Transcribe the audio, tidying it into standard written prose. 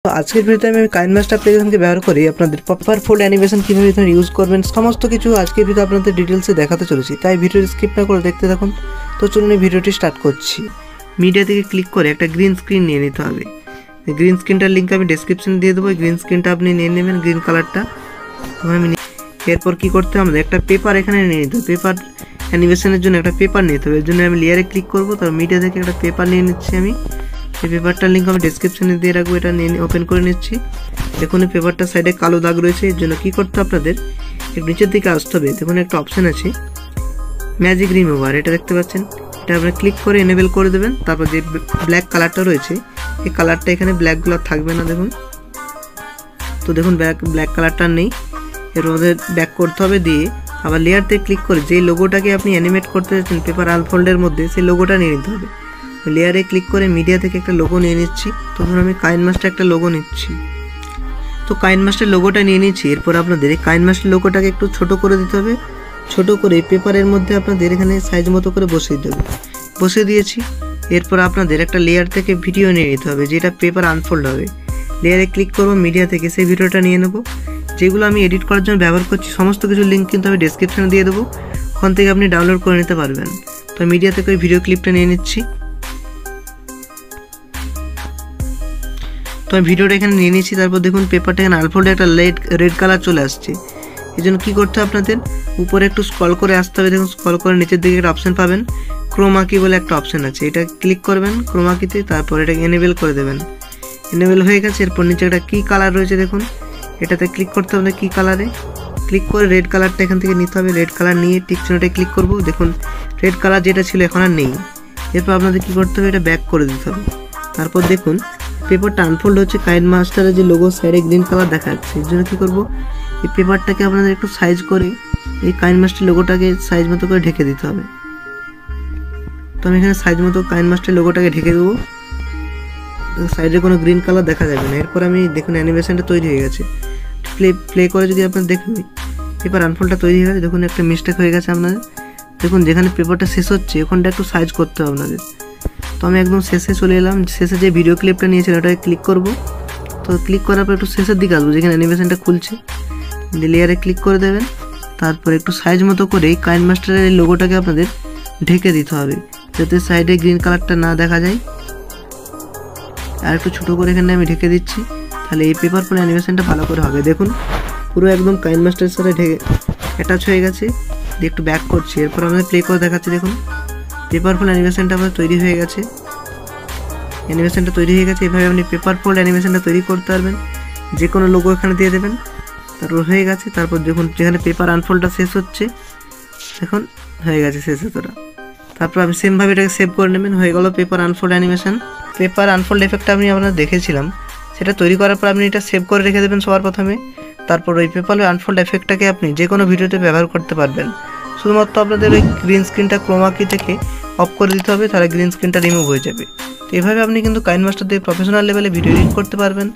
তো আজকের ভিডিওতে আমি কাইনমাস্টার অ্যাপ্লিকেশনকে ব্যবহার করি আপনাদের পেপার ফোল্ড অ্যানিমেশন কীভাবে ইউজ করবেন সমস্ত কিছু আজকের ভিডিও আপনাদের ডিটেলসে দেখাতে চলেছি, তাই ভিডিওটি স্কিপ না করে দেখতে থাকুন। তো চলুন এই ভিডিওটি স্টার্ট করছি। মিডিয়া থেকে ক্লিক করে একটা গ্রিন স্ক্রিন নিয়ে নিতে হবে। গ্রিন স্ক্রিনটার লিঙ্ক আমি ডেসক্রিপশনে দিয়ে দেবো। গ্রিন স্ক্রিনটা আপনি নিয়ে নেবেন, গ্রিন কালারটা। আমি এরপর কী করতে হবে, আমাদের একটা পেপার এখানে নিয়ে নিতে হবে। পেপার অ্যানিমেশনের জন্য একটা পেপার নিতে হবে। এর জন্য আমি লেয়ারে ক্লিক করবো, তারপর মিডিয়া থেকে একটা পেপার নিয়ে নিচ্ছি। আমি এই পেপারটার লিঙ্ক আমি ডেসক্রিপশনে দিয়ে রাখবো। এটা নিয়ে ওপেন করে নিচ্ছি। দেখুন এই পেপারটার সাইডে কালো দাগ রয়েছে, এর জন্য কী করতে আপনাদের একটু নিচের দিকে আসতে হবে। দেখুন একটা অপশান আছে ম্যাজিক রিমুভার, এটা দেখতে পাচ্ছেন। এটা আপনি ক্লিক করে এনেবেল করে দেবেন। তারপর যে ব্ল্যাক কালারটা রয়েছে এই কালারটা এখানে ব্ল্যাকগুলো থাকবে না। দেখুন তো দেখুন ব্ল্যাক কালারটা নেই, এর মধ্যে ব্যাক করতে হবে। দিয়ে আবার লেয়ার থেকে ক্লিক করে যেই লোগোটাকে আপনি অ্যানিমেট করতে চাচ্ছেন পেপার আনফোল্ডের মধ্যে, সেই লোগোটা নিয়ে নিতে হবে। লেয়ারে ক্লিক করে মিডিয়া থেকে একটা লোগো নিয়ে নিচ্ছি। তখন আমি কাইনমাস্টার একটা লোগো নিচ্ছি। তো কাইনমাস্টার লোগোটা নিয়ে নিচ্ছি। এরপর আপনাদের এই কাইনমাস্টার লোগোটাকে একটু ছোট করে দিতে হবে। ছোট করে পেপারের মধ্যে আপনাদের এখানে সাইজ মতো করে বসিয়ে দেবে। বসিয়ে দিয়েছি। এরপর আপনাদের একটা লেয়ার থেকে ভিডিও নিয়ে নিতে হবে, যেটা পেপার আনফোল্ড হবে। লেয়ারে ক্লিক করবো, মিডিয়া থেকে সেই ভিডিওটা নিয়ে নেব। যেগুলো আমি এডিট করার জন্য ব্যবহার করছি সমস্ত কিছু লিঙ্ক কিন্তু আমি ডেসক্রিপশনে দিয়ে দেবো, ওখান থেকে আপনি ডাউনলোড করে নিতে পারবেন। তো মিডিয়া থেকে ওই ভিডিও ক্লিপটা নিয়ে নিচ্ছি। তো আমি ভিডিওটা এখানে নিয়ে নিচ্ছি। তারপর দেখুন পেপারটা এখানে আনফোল্ডে একটা রেড কালার চলে আসছে। এই জন্য কী করতে হবে আপনাদের, উপরে একটু স্ক্রল করে আসতে হবে। দেখুন স্ক্রল করে নিচের দিকে একটা অপশান পাবেন, ক্রোমা কি বলে একটা অপশান আছে। এটা ক্লিক করবেন ক্রোমা কিতে, তারপর এটাকে এনেবেল করে দেবেন। এনেবেল হয়ে গেছে। এরপর নিচে একটা কি কালার রয়েছে দেখুন, এটাতে ক্লিক করতে হবে। কি কালারে ক্লিক করে রেড কালারটা এখান থেকে নিতে হবে। রেড কালার নিয়ে টিক চিহ্নটায় ক্লিক করব। দেখুন রেড কালার যেটা ছিল এখন আর নেই। এরপর আপনাদের কী করতে হবে, এটা ব্যাক করে দিতে হবে। তারপর দেখুন পেপারটা আনফোল্ড হচ্ছে। কাইনমাস্টারের যে লোগো সাইডে গ্রিন কালার দেখা যাচ্ছে। এর জন্য কী করবো, এই পেপারটাকে আপনাদের একটু সাইজ করে এই কাইনমাস্টার লোগোটাকে সাইজ মতো করে ঢেকে দিতে হবে। তো আমি এখানে সাইজ মতো কাইনমাস্টার লোগোটাকে ঢেকে দেবো। সাইডে কোনো গ্রিন কালার দেখা যাবে না। এরপর আমি দেখুন অ্যানিমেশনটা তৈরি হয়ে গেছে। প্লে করে যদি আপনার দেখুন পেপার আনফোল্ডটা তৈরি হয়ে গেছে। দেখুন একটা মিস্টেক হয়ে গেছে আপনাদের। দেখুন যেখানে পেপারটা শেষ হচ্ছে ওখানটা একটু সাইজ করতে হবে আপনাদের। তো আমি একদম শেষে চলে এলাম। শেষে যে ভিডিও ক্লিপটা নিয়েছিলাম ওটাকে ক্লিক করব। তো ক্লিক করার পর একটু শেষের দিকে আসবো, যেখানে অ্যানিমেশনটা খুলছে। লেয়ারে ক্লিক করে দেবেন। তারপর একটু সাইজ মতো করে এই কাইনমাস্টারের এই লোগোটাকে আপনাদের ঢেকে দিতে হবে, যাতে সাইডে গ্রিন কালারটা না দেখা যায়। আর একটু ছোটো করে এখানে আমি ঢেকে দিচ্ছি, তাহলে এই পেপার ফোল্ড অ্যানিমেশনটা ভালো করে হবে। দেখুন পুরো একদম কাইনমাস্টারের সাথে অ্যাটাচ হয়ে গেছে। দিয়ে একটু ব্যাক করছি। এরপর আমাদের প্লে করে দেখাচ্ছি। দেখুন পেপার ফোল্ড অ্যানিমেশনটা আমাদের তৈরি হয়ে গেছে। অ্যানিমেশনটা তৈরি হয়ে গেছে। এভাবে আপনি পেপার ফোল্ড অ্যানিমেশনটা তৈরি করতে পারবেন। যে কোনো লোগো এখানে দিয়ে দেবেন, তারপর হয়ে গেছে। তারপর দেখুন যেখানে পেপার আনফোল্ডটা শেষ হচ্ছে এখন হয়ে গেছে শেষ হতোটা। তারপর আপনি সেমভাবে এটাকে সেভ করে নেবেন। হয়ে গেল paper unfold animation. Paper unfold এফেক্টটা আমি আপনারা দেখেছিলাম, সেটা তৈরি করার পর আপনি এটা সেভ করে রেখে দেবেন সবার প্রথমে। তারপর ওই পেপার আনফোল্ড এফেক্টটাকে আপনি যে কোনো ভিডিওতে ব্যবহার করতে পারবেন। শুধুমাত্র আপনাদের ওই গ্রিন স্ক্রিনটা ক্রোমা কি থেকে অফ করে দিতে হবে, তাহলে গ্রিন স্ক্রিনটা রিমুভ হয়ে যাবে। তো এভাবে আপনি কিন্তু কাইনমাস্টার দিয়ে প্রফেশনাল লেভেলে ভিডিও এডিট করতে পারবেন।